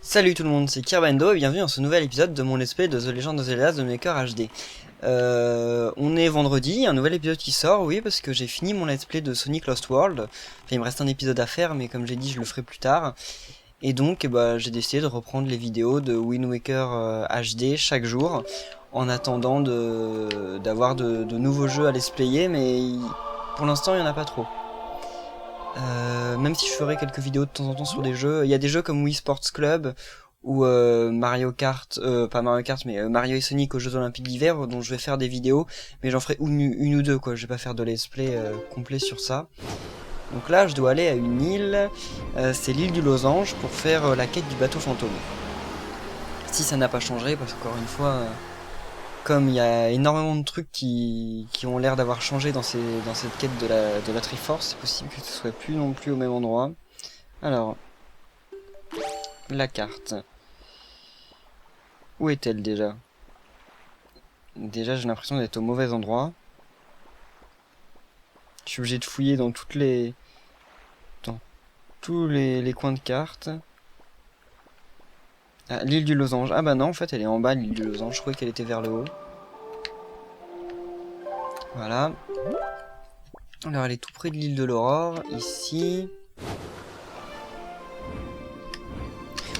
Salut tout le monde, c'est Kirbando et bienvenue dans ce nouvel épisode de mon let's play de The Legend of Zelda The Maker HD. On est vendredi, un nouvel épisode qui sort, oui, parce que j'ai fini mon let's play de Sonic Lost World. Enfin, il me reste un épisode à faire, mais comme j'ai dit, je le ferai plus tard. Et donc, j'ai décidé de reprendre les vidéos de Wind Waker HD chaque jour, en attendant d'avoir de nouveaux jeux à let's player, mais pour l'instant, il n'y en a pas trop. Même si je ferai quelques vidéos de temps en temps sur des jeux, il y a des jeux comme Wii Sports Club ou Mario Kart, pas Mario Kart mais Mario et Sonic aux Jeux Olympiques d'hiver dont je vais faire des vidéos, mais j'en ferai une ou deux quoi, je vais pas faire de let's play complet sur ça. Donc là je dois aller à une île, c'est l'île du Losange pour faire la quête du bateau fantôme. Si ça n'a pas changé, parce qu'encore une fois, comme il y a énormément de trucs qui ont l'air d'avoir changé dans cette quête de la Triforce, c'est possible que ce soit plus non plus au même endroit. Alors, la carte. Où est-elle déjà? Déjà, j'ai l'impression d'être au mauvais endroit. Je suis obligé de fouiller dans dans tous les coins de carte. Ah, l'île du Losange. Ah bah non, en fait, elle est en bas, l'île du Losange. Je croyais qu'elle était vers le haut. Voilà. Alors, elle est tout près de l'île de l'Aurore, ici.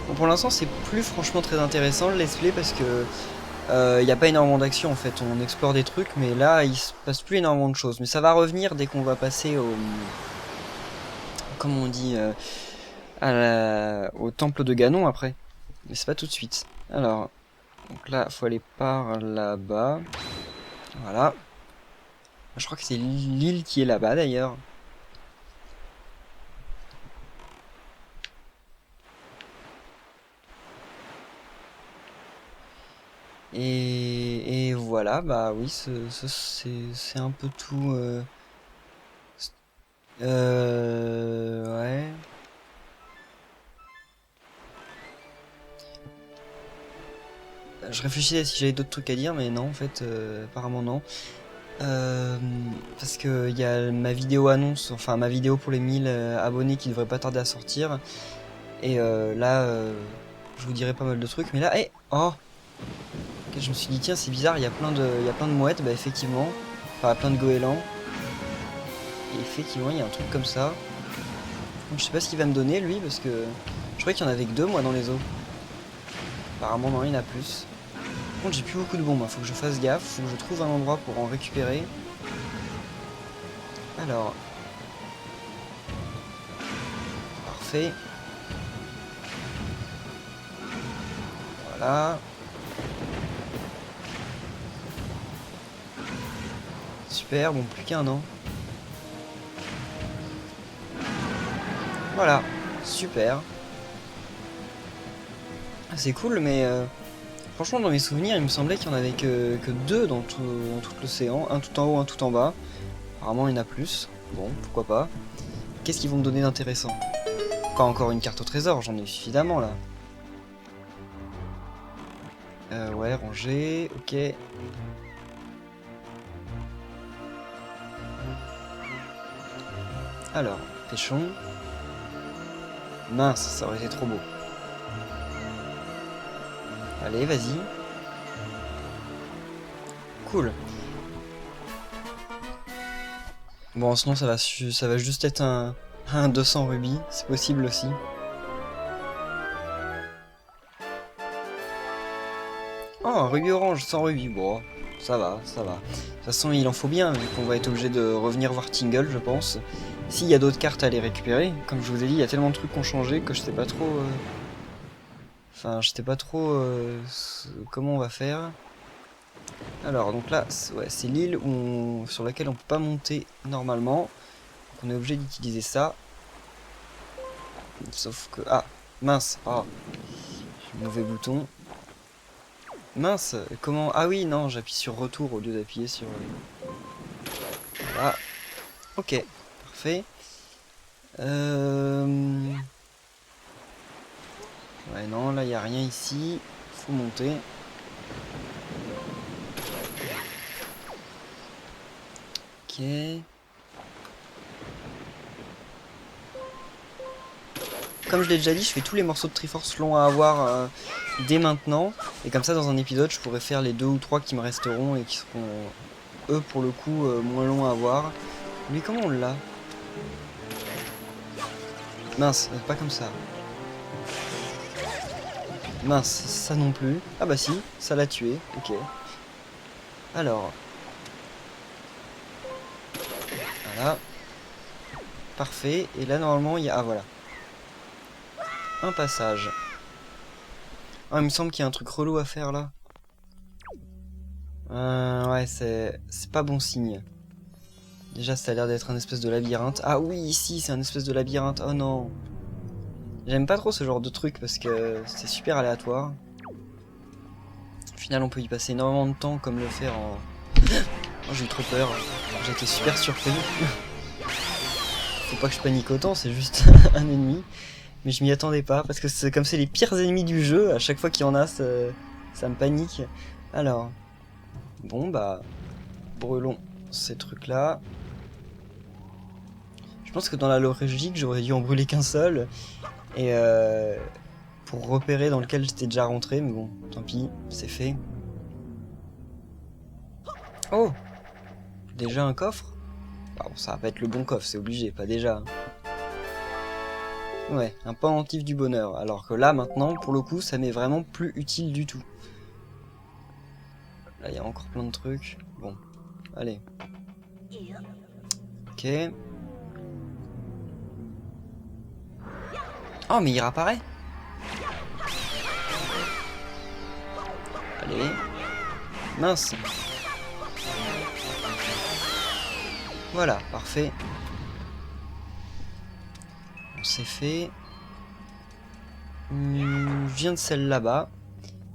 Bon, pour l'instant, c'est plus franchement très intéressant le let's play parce que il n'y a pas énormément d'action en fait. On explore des trucs, mais là, il se passe plus énormément de choses. Mais ça va revenir dès qu'on va passer au, comment on dit, au temple de Ganon après. Mais c'est pas tout de suite. Alors, donc là, faut aller par là-bas. Voilà. Je crois que c'est l'île qui est là-bas d'ailleurs. Et voilà, bah oui, c'est un peu tout. Ouais. Je réfléchissais si j'avais d'autres trucs à dire, mais non, en fait, apparemment non. Euh, Parce que il y a ma vidéo annonce, enfin ma vidéo pour les 1000 abonnés qui devrait pas tarder à sortir. Et là, je vous dirai pas mal de trucs, mais là, oh, ok, je me suis dit tiens c'est bizarre, il y a plein de mouettes, bah effectivement, enfin plein de goélands. Et effectivement, il y a un truc comme ça. Donc, je sais pas ce qu'il va me donner lui, parce que je croyais qu'il y en avait que deux moi dans les eaux. Apparemment non, il y en a plus. Par contre, j'ai plus beaucoup de bombes, hein. Faut que je fasse gaffe, faut que je trouve un endroit pour en récupérer. Alors, parfait. Voilà. Super, bon, plus qu'un an. Voilà, super. Ah, c'est cool, mais franchement, dans mes souvenirs, il me semblait qu'il y en avait que deux dans tout l'océan. Un tout en haut, un tout en bas. Apparemment, il y en a plus. Bon, pourquoi pas. Qu'est-ce qu'ils vont me donner d'intéressant? Pas encore une carte au trésor, j'en ai eu suffisamment là. Ouais, ranger, ok. Alors, pêchons. Mince, ça aurait été trop beau. Allez, vas-y. Cool. Bon, sinon ça va juste être un 200 rubis, c'est possible aussi. Oh, un rubis orange, 100 rubis, bon, ça va, ça va. De toute façon, il en faut bien, vu qu'on va être obligé de revenir voir Tingle, je pense. S'il y a d'autres cartes à aller récupérer, comme je vous ai dit, il y a tellement de trucs qui ont changé que je sais pas trop... Enfin, je sais pas trop comment on va faire. Alors, donc là, ouais, c'est l'île sur laquelle on peut pas monter normalement. Donc on est obligé d'utiliser ça. Sauf que... Ah, mince, ah, mauvais bouton. Mince, comment... Ah oui, non, j'appuie sur retour au lieu d'appuyer sur... Voilà. Ok, parfait. Ouais, non, là, il n'y a rien ici. Faut monter. Ok. comme je l'ai déjà dit, je fais tous les morceaux de Triforce longs à avoir dès maintenant. Et comme ça, dans un épisode, je pourrais faire les 2 ou 3 qui me resteront et qui seront, eux, pour le coup, moins longs à avoir. Lui, comment on l'a? Mince, pas comme ça. Mince, ça non plus. Ah bah si, ça l'a tué, ok. Alors. Voilà. Parfait, et là, normalement, il y a... Ah, voilà. Un passage. Ah, il me semble qu'il y a un truc relou à faire, là. Ouais, c'est pas bon signe. Déjà, ça a l'air d'être un espèce de labyrinthe. Ah oui, ici, c'est un espèce de labyrinthe. Oh non. J'aime pas trop ce genre de truc parce que c'est super aléatoire. Au final, on peut y passer énormément de temps comme le faire en... Oh, j'ai eu trop peur. J'ai été super surpris. Faut pas que je panique autant, c'est juste un ennemi. Mais je m'y attendais pas parce que c'est comme c'est les pires ennemis du jeu. À chaque fois qu'il y en a, ça me panique. Alors... Bon, bah... Brûlons ces trucs-là. Je pense que dans la logique, j'aurais dû en brûler qu'un seul. Et pour repérer dans lequel j'étais déjà rentré, mais bon, tant pis, c'est fait. Oh! Déjà un coffre? Bah, bon, ça va pas être le bon coffre, c'est obligé, pas déjà. Ouais, un pendentif du bonheur. Alors que là, maintenant, pour le coup, ça m'est vraiment plus utile du tout. Là, il y a encore plein de trucs. Bon, allez. Ok. Oh, mais il réapparaît. Allez. Mince. Voilà, parfait. On s'est fait. Je viens de celle là-bas.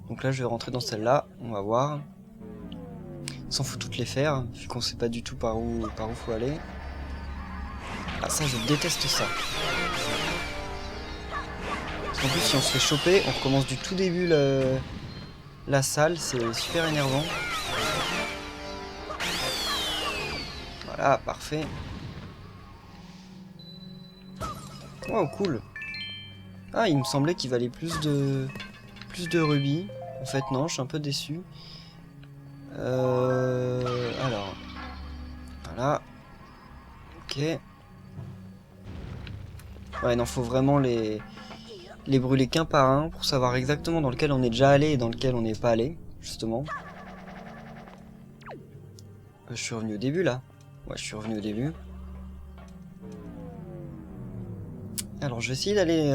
Donc là, je vais rentrer dans celle-là. On va voir. S'en fout toutes les faire, vu qu'on sait pas du tout par où faut aller. Ah, ça, je déteste ça. En plus, si on se fait choper, on recommence du tout début la salle, c'est super énervant. Voilà, parfait. Oh, cool. Ah, il me semblait qu'il valait plus de rubis. En fait, non, je suis un peu déçu. Alors. Voilà. Ok. Ouais, non, faut vraiment les brûler qu'un par un pour savoir exactement dans lequel on est déjà allé et dans lequel on n'est pas allé, justement. Je suis revenu au début, là. Ouais, je suis revenu au début. Alors, je vais essayer d'aller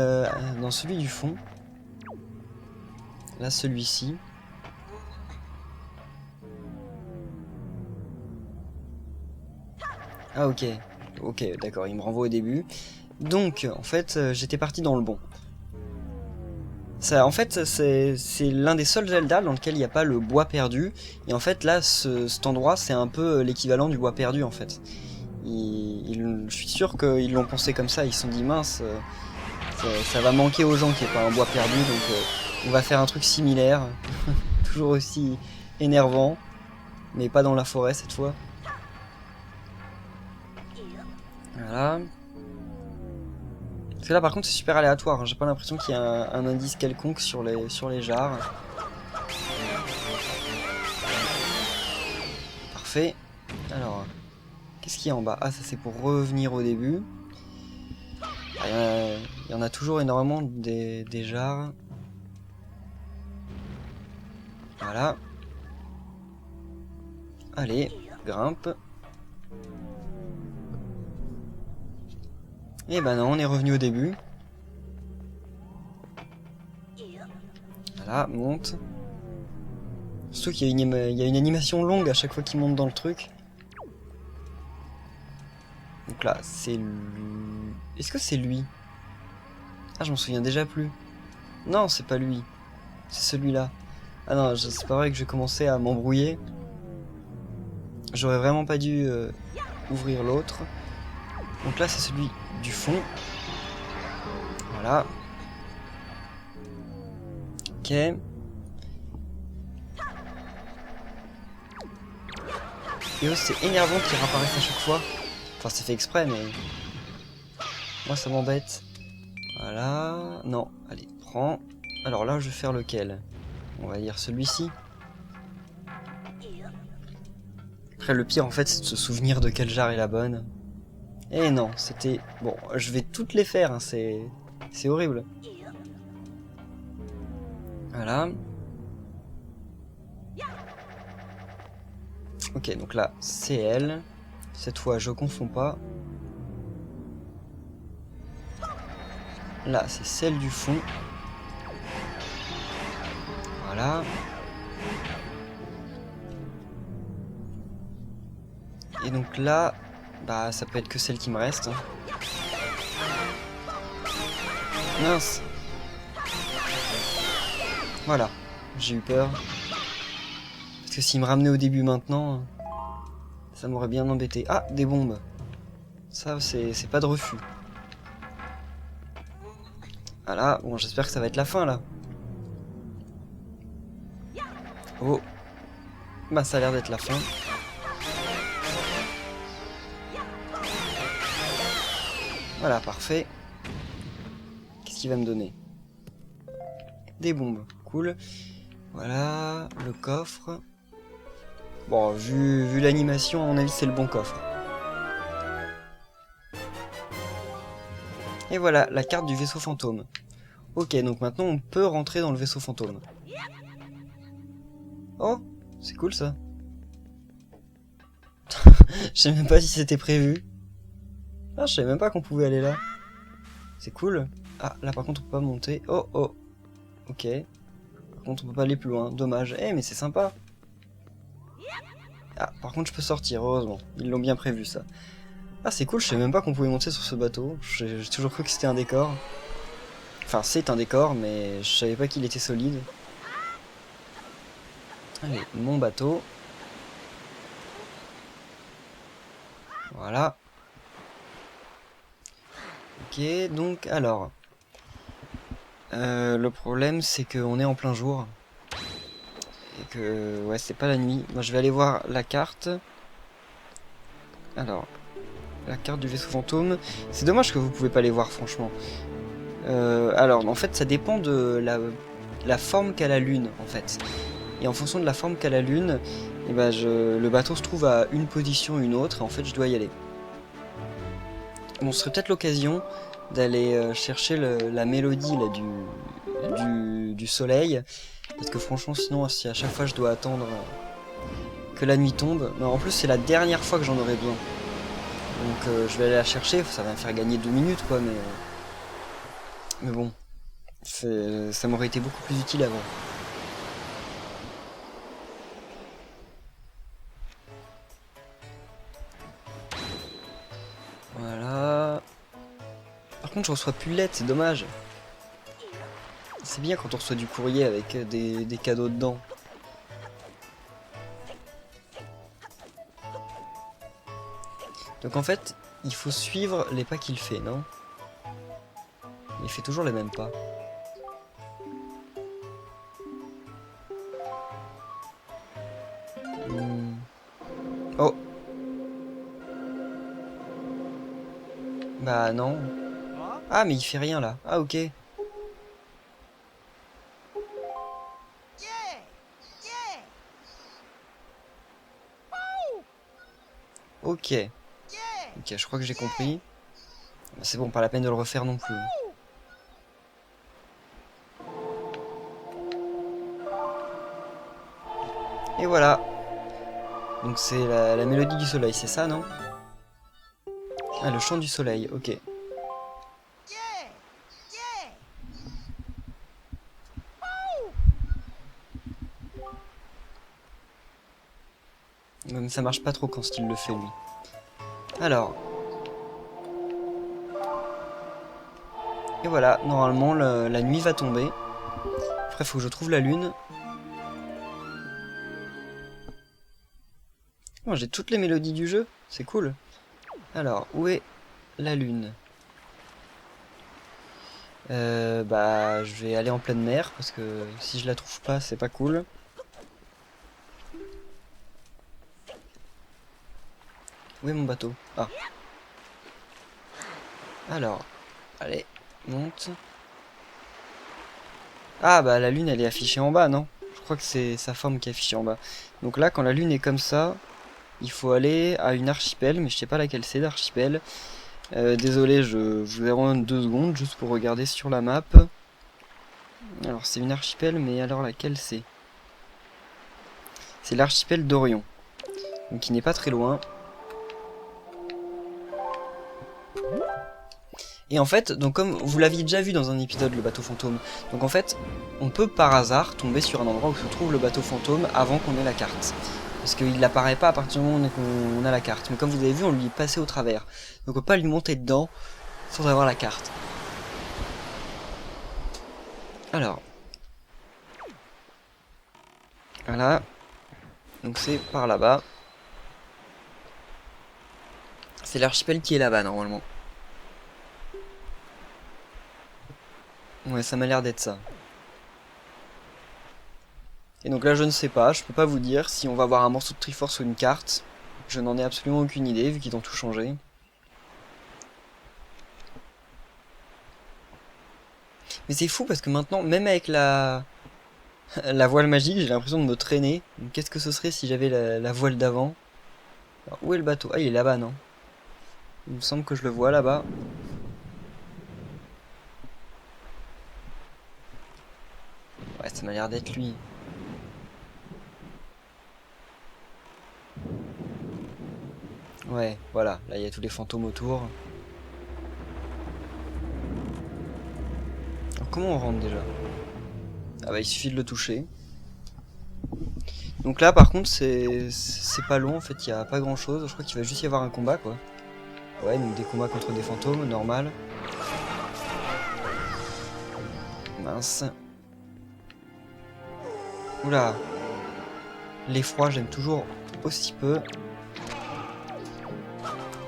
dans celui du fond. Là, celui-ci. Ah, ok. Ok, d'accord, il me renvoie au début. Donc, en fait, j'étais parti dans le bon. Ça, en fait, c'est l'un des seuls Zelda dans lequel il n'y a pas le bois perdu. Et en fait, là, cet endroit, c'est un peu l'équivalent du bois perdu, en fait. Je suis sûr qu'ils l'ont pensé comme ça. Ils se sont dit, mince, ça va manquer aux gens qu'il n'y ait pas un bois perdu. Donc, on va faire un truc similaire. Toujours aussi énervant. Mais pas dans la forêt, cette fois. Voilà. Parce que là par contre c'est super aléatoire, hein. J'ai pas l'impression qu'il y a un indice quelconque sur les jarres. Parfait. Alors, qu'est-ce qu'il y a en bas? Ah, ça c'est pour revenir au début. Il y en a toujours énormément des jarres. Voilà. Allez, grimpe. Et ben non, on est revenu au début. Voilà, monte. Surtout qu'il y a une animation longue à chaque fois qu'il monte dans le truc. Donc là, c'est lui... Est-ce que c'est lui? Ah, je m'en souviens déjà plus. Non, c'est pas lui. C'est celui-là. Ah non, c'est pas vrai que je vais commencer à m'embrouiller. J'aurais vraiment pas dû ouvrir l'autre. Donc là, c'est celui du fond. Voilà. Ok. Et oh, c'est énervant qu'il réapparaisse à chaque fois. Enfin, c'est fait exprès, mais... Moi, ça m'embête. Voilà. Non, allez, prends. Alors là, je vais faire lequel? On va dire celui-ci. Après, le pire, en fait, c'est de se souvenir de quelle jarre est la bonne. Eh non, c'était... Bon, je vais toutes les faire, hein, c'est horrible. Voilà. Ok, donc là, c'est elle. Cette fois, je confonds pas. Là, c'est celle du fond. Voilà. Et donc là, bah ça peut être que celle qui me reste. Mince. Voilà, j'ai eu peur. Parce que s'il me ramenait au début maintenant, ça m'aurait bien embêté. Ah, des bombes. Ça, c'est pas de refus. Voilà, bon, j'espère que ça va être la fin, là. Oh. Bah, ça a l'air d'être la fin. Voilà, parfait. Qu'est-ce qu'il va me donner? Des bombes, cool. Voilà, le coffre. Bon, vu l'animation, à mon avis, c'est le bon coffre. Et voilà, la carte du vaisseau fantôme. Ok, donc maintenant, on peut rentrer dans le vaisseau fantôme. Oh, c'est cool, ça. Je sais même pas si c'était prévu. Ah, je savais même pas qu'on pouvait aller là. C'est cool. Ah, là, par contre, on peut pas monter. Oh, oh. Ok. Par contre, on peut pas aller plus loin. Dommage. Eh, mais c'est sympa. Ah, par contre, je peux sortir, heureusement. Ils l'ont bien prévu, ça. Ah, c'est cool, je savais même pas qu'on pouvait monter sur ce bateau. J'ai toujours cru que c'était un décor. Enfin, c'est un décor, mais je savais pas qu'il était solide. Allez, mon bateau. Voilà. Ok, donc, alors... le problème, c'est qu'on est en plein jour. Et que, ouais, c'est pas la nuit. Moi, je vais aller voir la carte. Alors, la carte du vaisseau fantôme. C'est dommage que vous pouvez pas les voir, franchement. Alors, en fait, ça dépend de la forme qu'a la lune, en fait. Et en fonction de la forme qu'a la lune, eh ben le bateau se trouve à une position ou une autre, et en fait, je dois y aller. Bon, ce serait peut-être l'occasion d'aller chercher la mélodie là, du soleil. Parce que franchement, sinon, si à chaque fois je dois attendre que la nuit tombe... Non, en plus, c'est la dernière fois que j'en aurai besoin. Donc je vais aller la chercher, ça va me faire gagner 2 minutes, quoi, mais bon, ça m'aurait été beaucoup plus utile avant. Voilà. Par contre, je reçois plus de lettres, c'est dommage. C'est bien quand on reçoit du courrier avec des cadeaux dedans. Donc en fait, il faut suivre les pas qu'il fait, non? Il fait toujours les mêmes pas. Oh. Bah non. Ah mais il fait rien là. Ah ok. Ok. Ok, je crois que j'ai compris. C'est bon, pas la peine de le refaire non plus. Et voilà. Donc c'est la mélodie du soleil, c'est ça, non? Ah, le chant du soleil, ok. Mais ça marche pas trop quand Steel le fait, lui. Alors. Et voilà, normalement, la nuit va tomber. Après, faut que je trouve la lune. Oh, j'ai toutes les mélodies du jeu, c'est cool. Alors, où est la lune? Bah, je vais aller en pleine mer, parce que si je la trouve pas, c'est pas cool. Où est mon bateau? Ah. Alors, allez, Monte. Ah bah la lune elle est affichée en bas, non? Je crois que c'est sa forme qui est affichée en bas. Donc là quand la lune est comme ça, il faut aller à une archipel, mais je sais pas laquelle c'est l'archipel. Désolé, je vous demande 2 secondes juste pour regarder sur la map. Alors c'est une archipel, mais alors laquelle c'est? C'est l'archipel d'Orion. Donc qui n'est pas très loin. Et en fait, donc comme vous l'aviez déjà vu dans un épisode, le bateau fantôme, donc en fait, on peut par hasard tomber sur un endroit où se trouve le bateau fantôme avant qu'on ait la carte. Parce qu'il n'apparaît pas à partir du moment où on a la carte. Mais comme vous avez vu, on lui est passé au travers. Donc on peut pas lui monter dedans sans avoir la carte. Alors. Voilà. Donc c'est par là-bas. C'est l'archipel qui est là-bas normalement. Ouais, ça m'a l'air d'être ça. Et donc là, je ne sais pas, je peux pas vous dire si on va avoir un morceau de Triforce ou une carte. Je n'en ai absolument aucune idée, vu qu'ils ont tout changé. Mais c'est fou parce que maintenant, même avec la voile magique, j'ai l'impression de me traîner. Qu'est-ce que ce serait si j'avais la voile d'avant? Alors, où est le bateau? Ah, il est là-bas, non? Il me semble que je le vois là-bas. Ouais, ça m'a l'air d'être lui. Ouais, voilà, là il y a tous les fantômes autour. Alors comment on rentre déjà? Ah bah il suffit de le toucher. Donc là par contre c'est pas long en fait, il n'y a pas grand chose. Je crois qu'il va juste y avoir un combat quoi. Ouais, donc des combats contre des fantômes, normal. Mince. Oula. L'effroi j'aime toujours aussi peu.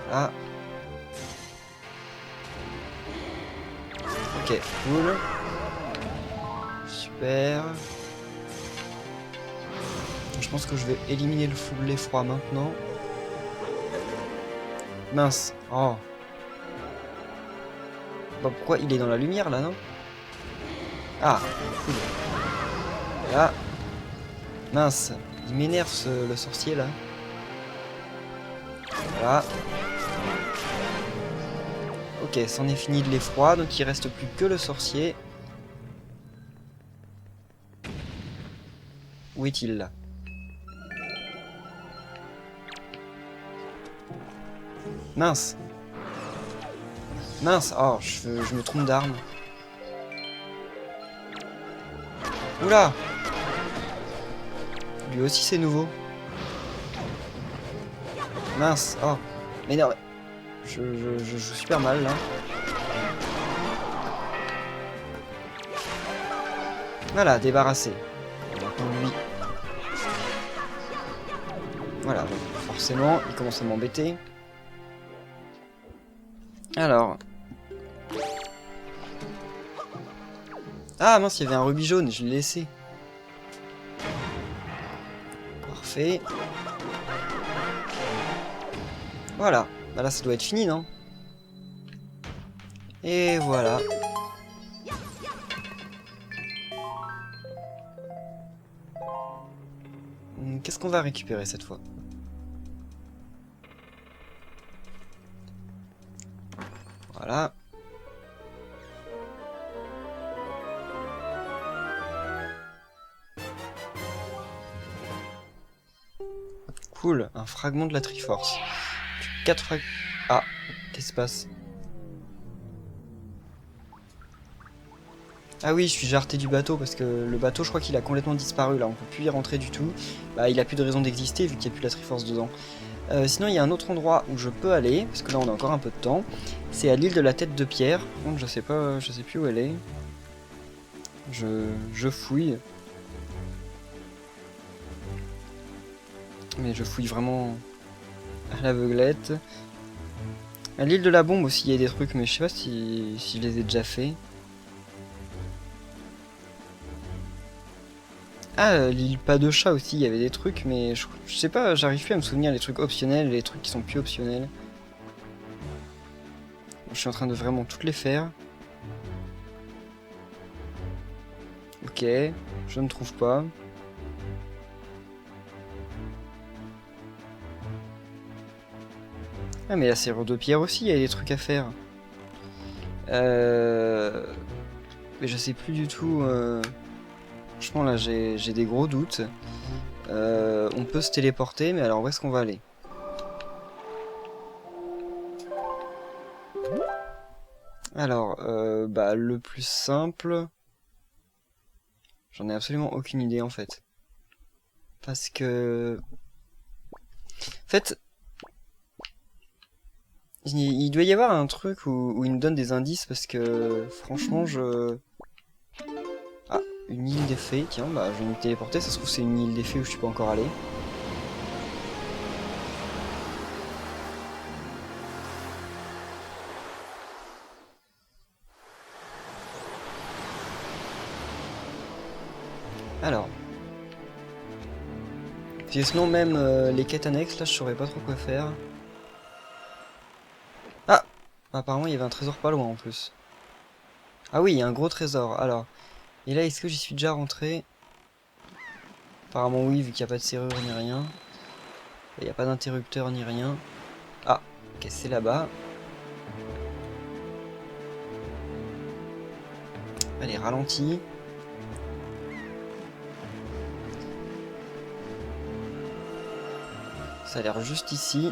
Ah. Ok, cool. Super. Je pense que je vais éliminer l'effroi maintenant. Mince. Oh. Bah pourquoi il est dans la lumière là, non? Ah, cool. Là. Mince. Il m'énerve le sorcier là. Voilà. Ok, c'en est fini de l'effroi, donc il reste plus que le sorcier. Où est-il là? Mince. Mince. Oh, je me trompe d'arme. Oula. Lui aussi c'est nouveau. Mince. Oh. Mais non, je joue super mal là. Voilà, débarrassé. Maintenant lui. Voilà, donc forcément, il commence à m'embêter. Alors. Ah mince, il y avait un rubis jaune, je l'ai laissé. Parfait. Voilà. Bah là, ça doit être fini, non? Et voilà. Qu'est-ce qu'on va récupérer cette fois? Voilà. Cool, un fragment de la Triforce. 4 fragments. Ah, qu'est-ce qui se passe? Ah oui, je suis jarté du bateau parce que le bateau, je crois qu'il a complètement disparu là, on peut plus y rentrer du tout. Bah, il a plus de raison d'exister vu qu'il n'y a plus la Triforce dedans. Sinon, il y a un autre endroit où je peux aller, parce que là on a encore un peu de temps. C'est à l'île de la Tête de Pierre. Par contre, je sais plus où elle est. Je fouille. Mais je fouille vraiment à l'aveuglette. À l'île de la Bombe aussi, il y a des trucs, mais je sais pas si je les ai déjà faits. Ah, l'île pas de chat aussi, il y avait des trucs, mais je sais pas, j'arrive plus à me souvenir les trucs optionnels et les trucs qui sont plus optionnels. Je suis en train de vraiment toutes les faire. Ok, je ne trouve pas. Ah mais la serrure de pierre aussi, il y a des trucs à faire. Mais je sais plus du tout. Franchement là j'ai des gros doutes. On peut se téléporter, mais alors où est-ce qu'on va aller? Alors, bah le plus simple... J'en ai absolument aucune idée en fait. Parce que... En fait, il doit y avoir un truc où il nous donne des indices parce que franchement je... Ah, une île des fées, tiens, bah je vais me téléporter, ça se trouve c'est une île des fées où je suis pas encore allé. Alors. Parce que sinon même les quêtes annexes là je saurais pas trop quoi faire. Ah! Apparemment il y avait un trésor pas loin en plus. Ah oui, il y a un gros trésor, alors. Et là est-ce que j'y suis déjà rentré? Apparemment oui, vu qu'il n'y a pas de serrure ni rien. Il n'y a pas d'interrupteur ni rien. Ah, ok, c'est là-bas. Allez, ralenti. Ça a l'air juste ici.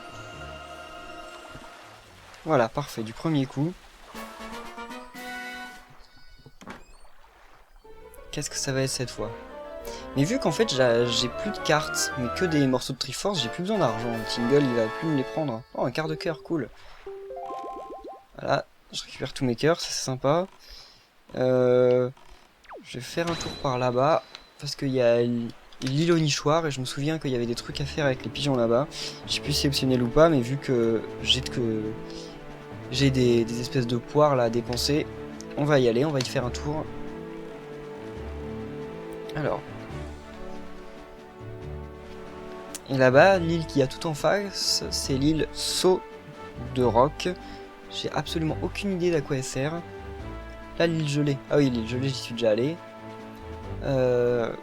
Voilà, parfait, du premier coup. Qu'est-ce que ça va être cette fois? Mais vu qu'en fait j'ai plus de cartes, mais que des morceaux de Triforce, j'ai plus besoin d'argent. Tingle il va plus me les prendre. Oh, un quart de cœur, cool. Voilà, je récupère tous mes cœurs, ça c'est sympa. Je vais faire un tour par là-bas, parce qu'il y a l'île au nichoir, et je me souviens qu'il y avait des trucs à faire avec les pigeons là-bas. Je sais plus si c'est optionnel ou pas, mais vu que j'ai des espèces de poires là à dépenser, on va y aller, on va y faire un tour. Alors. Et là-bas, l'île qui a tout en face, c'est l'île Saut de Roc. J'ai absolument aucune idée d'à quoi elle sert. Là, l'île gelée. Ah oui, l'île gelée, j'y suis déjà allé.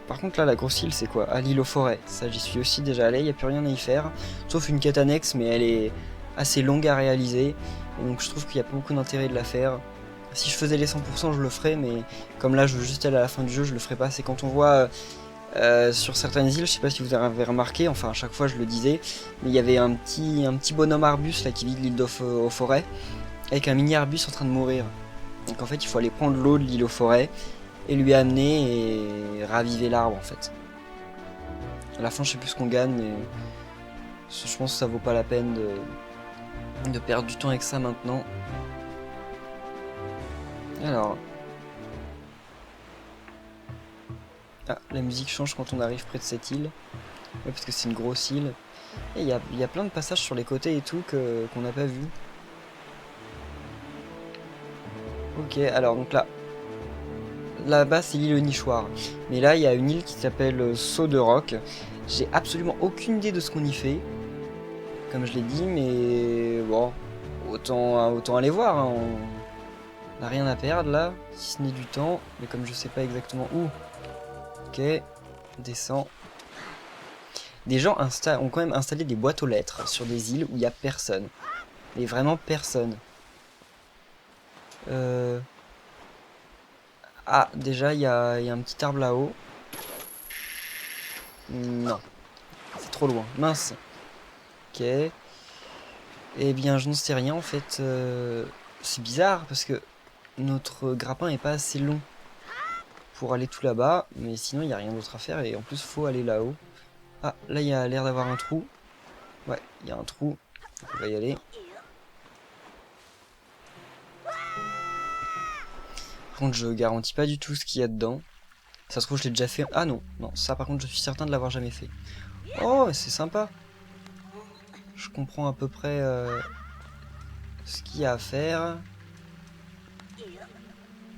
Par contre, là, la grosse île, c'est quoi? Ah, l'île aux forêts. Ça, j'y suis aussi déjà allé. Il n'y a plus rien à y faire. Sauf une quête annexe, mais elle est assez longue à réaliser. Et donc, je trouve qu'il n'y a pas beaucoup d'intérêt de la faire. Si je faisais les 100%, je le ferais, mais comme là, je veux juste aller à la fin du jeu, je le ferai pas. C'est quand on voit sur certaines îles, je sais pas si vous avez remarqué, enfin à chaque fois je le disais, mais il y avait un petit bonhomme arbuste là qui vit de l'île aux forêts, avec un mini arbuste en train de mourir. Donc en fait, il faut aller prendre l'eau de l'île aux forêts et lui amener et raviver l'arbre en fait. À la fin, je sais plus ce qu'on gagne, mais je pense que ça vaut pas la peine de perdre du temps avec ça maintenant. Alors. Ah, la musique change quand on arrive près de cette île. Ouais, parce que c'est une grosse île. Et il y a plein de passages sur les côtés et tout qu'on n'a pas vu. Ok, alors donc là-bas c'est l'île au nichoir. Mais là il y a une île qui s'appelle Saut de Roc. J'ai absolument aucune idée de ce qu'on y fait. Comme je l'ai dit, mais bon, autant aller voir. Hein. On n'a rien à perdre là, si ce n'est du temps. Mais comme je sais pas exactement où. Ok, descend. Des gens ont quand même installé des boîtes aux lettres sur des îles où il n'y a personne. Mais vraiment personne. Ah, déjà, il y a un petit arbre là-haut. Non, c'est trop loin. Mince. Ok. Eh bien, je n'en sais rien en fait. C'est bizarre parce que notre grappin est pas assez long pour aller tout là-bas. Mais sinon, il n'y a rien d'autre à faire et en plus, faut aller là-haut. Ah, là, il y a l'air d'avoir un trou. Ouais, il y a un trou. On va y aller. Par contre, je garantis pas du tout ce qu'il y a dedans. Ça se trouve, je l'ai déjà fait. Ah non, non, ça par contre, je suis certain de l'avoir jamais fait. Oh, c'est sympa. Je comprends à peu près ce qu'il y a à faire.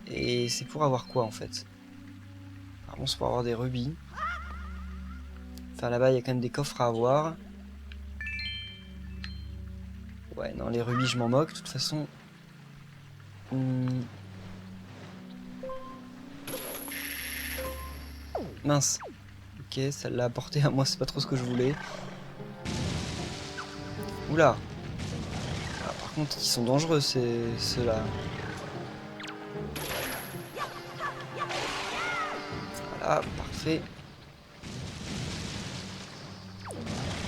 Et c'est pour avoir quoi en fait? Apparemment, c'est pour avoir des rubis. Enfin, là-bas, il y a quand même des coffres à avoir. Ouais, non, les rubis, je m'en moque. De toute façon. Mince. Ok, ça l'a apporté à moi, c'est pas trop ce que je voulais. Oula. Ah, par contre, ils sont dangereux, ceux-là. Voilà, parfait.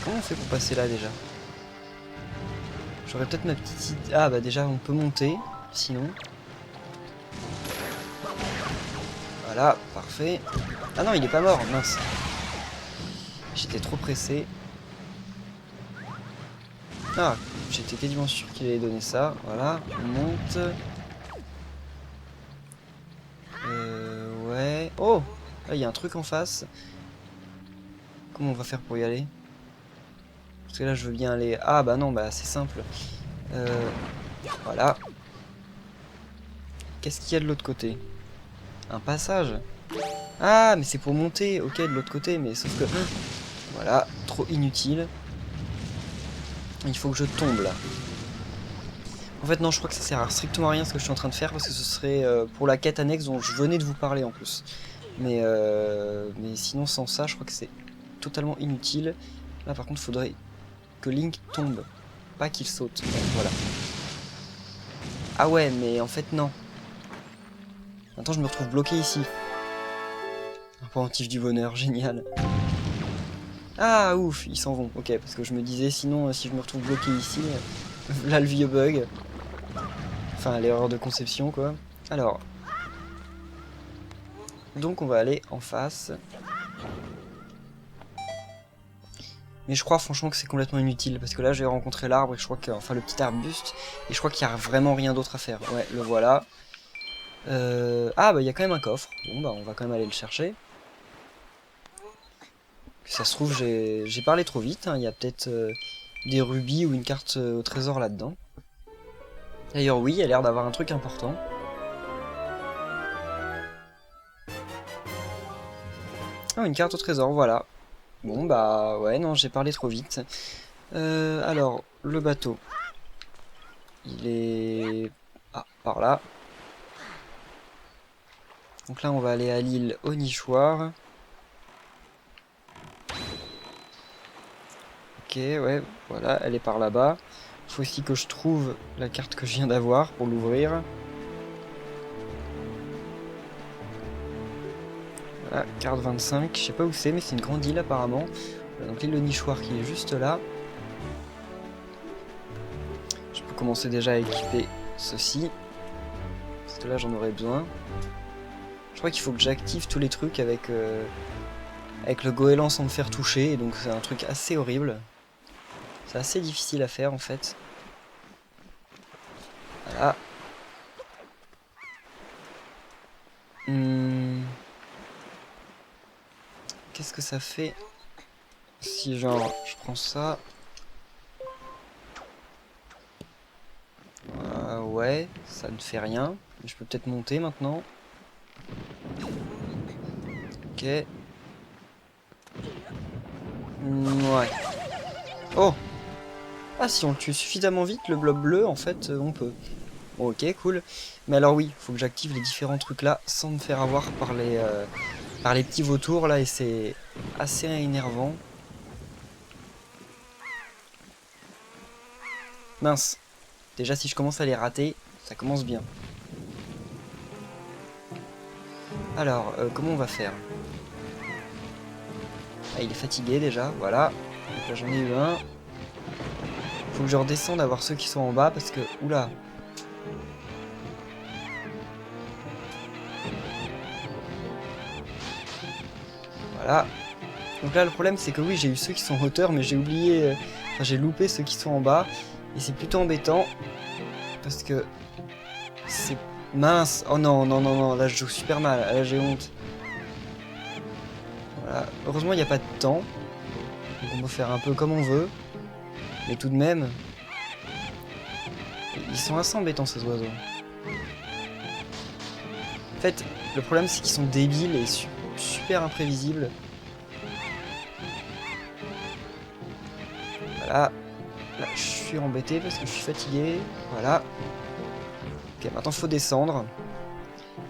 Comment on fait pour passer là, déjà? J'aurais peut-être ma petite idée... Ah, bah déjà, on peut monter, sinon. Voilà, parfait. Ah non, il est pas mort, mince. J'étais trop pressé. Ah, j'étais quasiment sûr qu'il allait donner ça. Voilà, on monte. Ouais. Oh! Là, il y a un truc en face. Comment on va faire pour y aller? Parce que là, je veux bien aller... Ah, bah non, bah c'est simple. Voilà. Qu'est-ce qu'il y a de l'autre côté? Un passage? Ah, mais c'est pour monter, ok, de l'autre côté, mais sauf que... Voilà, trop inutile. Il faut que je tombe, là. En fait, non, je crois que ça sert à strictement rien ce que je suis en train de faire, parce que ce serait pour la quête annexe dont je venais de vous parler, en plus. Mais sinon, sans ça, je crois que c'est totalement inutile. Là, par contre, il faudrait que Link tombe, pas qu'il saute. Ouais, voilà. Ah ouais, mais en fait, non. Maintenant, je me retrouve bloqué ici. Un pendentif du bonheur, génial. Ah, ouf, ils s'en vont. Ok, parce que je me disais, sinon, si je me retrouve bloqué ici, là, le vieux bug. Enfin, l'erreur de conception, quoi. Alors. Donc, on va aller en face. Mais je crois franchement que c'est complètement inutile, parce que là, je vais rencontrer l'arbre, et je crois que... Enfin, le petit arbuste, et je crois qu'il n'y a vraiment rien d'autre à faire. Ouais, le voilà. Ah, bah, il y a quand même un coffre. Bon, bah, on va quand même aller le chercher. Ça se trouve, j'ai parlé trop vite, hein. Il y a peut-être des rubis ou une carte au trésor là-dedans. D'ailleurs, oui, il a l'air d'avoir un truc important. Ah, une carte au trésor, voilà. Bon, bah, ouais, non, j'ai parlé trop vite. Alors, le bateau. Il est... Ah, par là. Donc là, on va aller à l'île au nichoir. Ok, ouais, voilà, elle est par là-bas. Il faut aussi que je trouve la carte que je viens d'avoir pour l'ouvrir. Voilà, carte 25, je sais pas où c'est, mais c'est une grande île apparemment. Voilà, donc l'île au nichoir qui est juste là. Je peux commencer déjà à équiper ceci. Parce que là, j'en aurais besoin. Je crois qu'il faut que j'active tous les trucs avec le goéland sans me faire toucher, et donc c'est un truc assez horrible. C'est assez difficile à faire en fait. Voilà. Qu'est-ce que ça fait si genre je prends ça? Ouais, ça ne fait rien. Je peux peut-être monter maintenant. Ok. Ouais. Oh! Ah, si on le tue suffisamment vite, le blob bleu, en fait, on peut. Bon, ok, cool. Mais alors oui, faut que j'active les différents trucs là sans me faire avoir par les petits vautours là, et c'est assez énervant. Mince. Déjà, si je commence à les rater, ça commence bien. Alors, comment on va faire? Ah, il est fatigué déjà, voilà. Donc là, j'en ai eu un. Faut que je redescende à voir ceux qui sont en bas parce que... Oula. Voilà. Donc là, le problème, c'est que oui, j'ai eu ceux qui sont en hauteur, mais j'ai oublié... Enfin, j'ai loupé ceux qui sont en bas. Et c'est plutôt embêtant. Parce que... C'est... Mince. Oh non, non, non, non. Là, je joue super mal. Là, j'ai honte. Voilà. Heureusement, il n'y a pas de temps. Donc on peut faire un peu comme on veut. Mais tout de même... Ils sont assez embêtants, ces oiseaux. En fait, le problème, c'est qu'ils sont débiles et super imprévisibles. Voilà. Là, je suis embêté parce que je suis fatigué. Voilà. Ok, maintenant, faut descendre.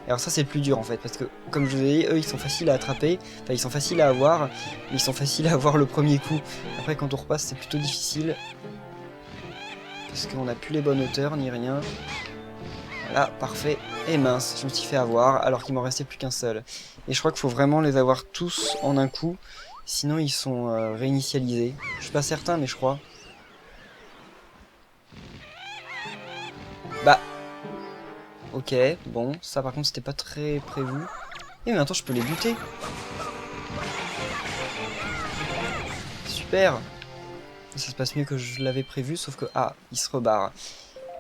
Alors ça c'est le plus dur en fait, parce que comme je vous ai dit, eux ils sont faciles à attraper, enfin ils sont faciles à avoir, mais ils sont faciles à avoir le premier coup. Après quand on repasse c'est plutôt difficile, parce qu'on n'a plus les bonnes hauteurs ni rien. Voilà, parfait. Et mince, je me suis fait avoir, alors qu'il m'en restait plus qu'un seul. Et je crois qu'il faut vraiment les avoir tous en un coup, sinon ils sont réinitialisés. Je suis pas certain, mais je crois. Bah... Ok, bon, ça par contre c'était pas très prévu. Et maintenant je peux les buter. Super. Ça se passe mieux que je l'avais prévu, sauf que... Ah, il se rebarre.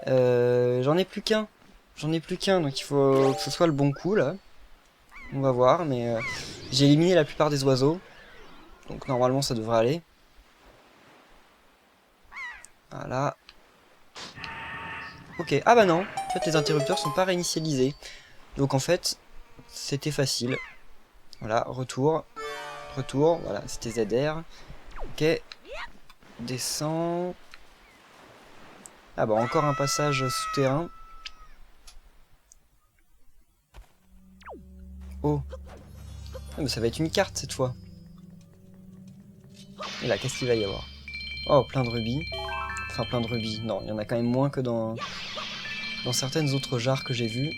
J'en ai plus qu'un. J'en ai plus qu'un, donc il faut que ce soit le bon coup, là. On va voir, mais... j'ai éliminé la plupart des oiseaux. Donc normalement ça devrait aller. Voilà. Ok, ah bah non. En fait les interrupteurs sont pas réinitialisés. Donc en fait, c'était facile. Voilà, retour. Retour, voilà, c'était ZR. Ok. Descend. Ah bah encore un passage souterrain. Oh. Ah, mais ça va être une carte cette fois. Et là, qu'est-ce qu'il va y avoir? Oh, plein de rubis. Enfin, plein de rubis. Non, il y en a quand même moins que dans certaines autres jarres que j'ai vues.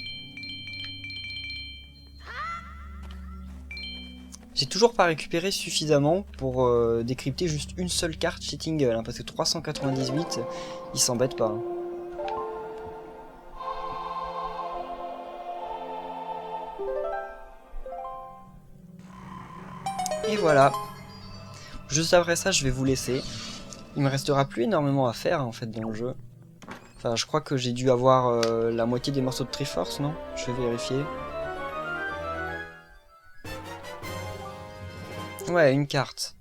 J'ai toujours pas récupéré suffisamment pour décrypter juste une seule carte chez Tingle, hein, parce que 398, il s'embête pas. Hein. Et voilà. Juste après ça, je vais vous laisser. Il me restera plus énormément à faire, en fait, dans le jeu. Enfin, je crois que j'ai dû avoir la moitié des morceaux de Triforce, non? Je vais vérifier. Ouais, une carte.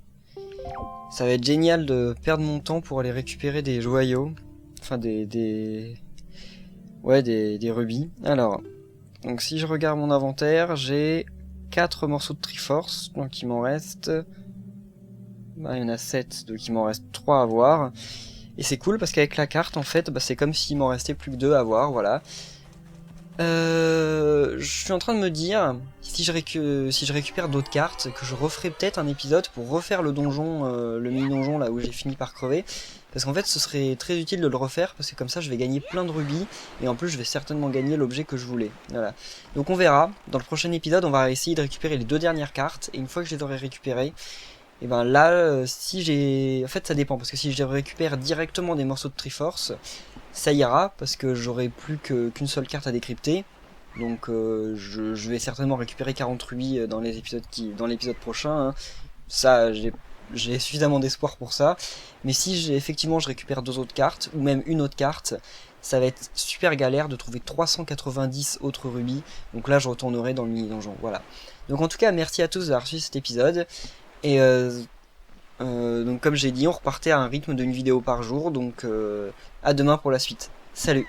Ça va être génial de perdre mon temps pour aller récupérer des joyaux. Enfin, ouais, des rubis. Alors, donc si je regarde mon inventaire, j'ai 4 morceaux de Triforce, donc il m'en reste... Bah, il y en a 7, donc il m'en reste 3 à voir. Et c'est cool parce qu'avec la carte, en fait, bah, c'est comme s'il m'en restait plus que 2 à voir, voilà. Je suis en train de me dire, si je récupère d'autres cartes, que je referai peut-être un épisode pour refaire le donjon, le mini-donjon là où j'ai fini par crever. Parce qu'en fait ce serait très utile de le refaire, parce que comme ça je vais gagner plein de rubis, et en plus je vais certainement gagner l'objet que je voulais. Voilà. Donc on verra, dans le prochain épisode on va essayer de récupérer les 2 dernières cartes, et une fois que je les aurai récupérées, et ben là, si j'ai... En fait ça dépend, parce que si je récupère directement des morceaux de Triforce, ça ira, parce que j'aurai plus qu'une seule carte à décrypter. Donc je vais certainement récupérer 40 rubis dans l'épisode prochain. Hein. Ça, j'ai suffisamment d'espoir pour ça. Mais si effectivement je récupère 2 autres cartes, ou même une autre carte, ça va être super galère de trouver 390 autres rubis. Donc là je retournerai dans le mini-donjon. Voilà. Donc en tout cas, merci à tous d'avoir suivi cet épisode. Et donc comme j'ai dit, on repartait à un rythme d'une vidéo par jour. Donc à demain pour la suite. Salut!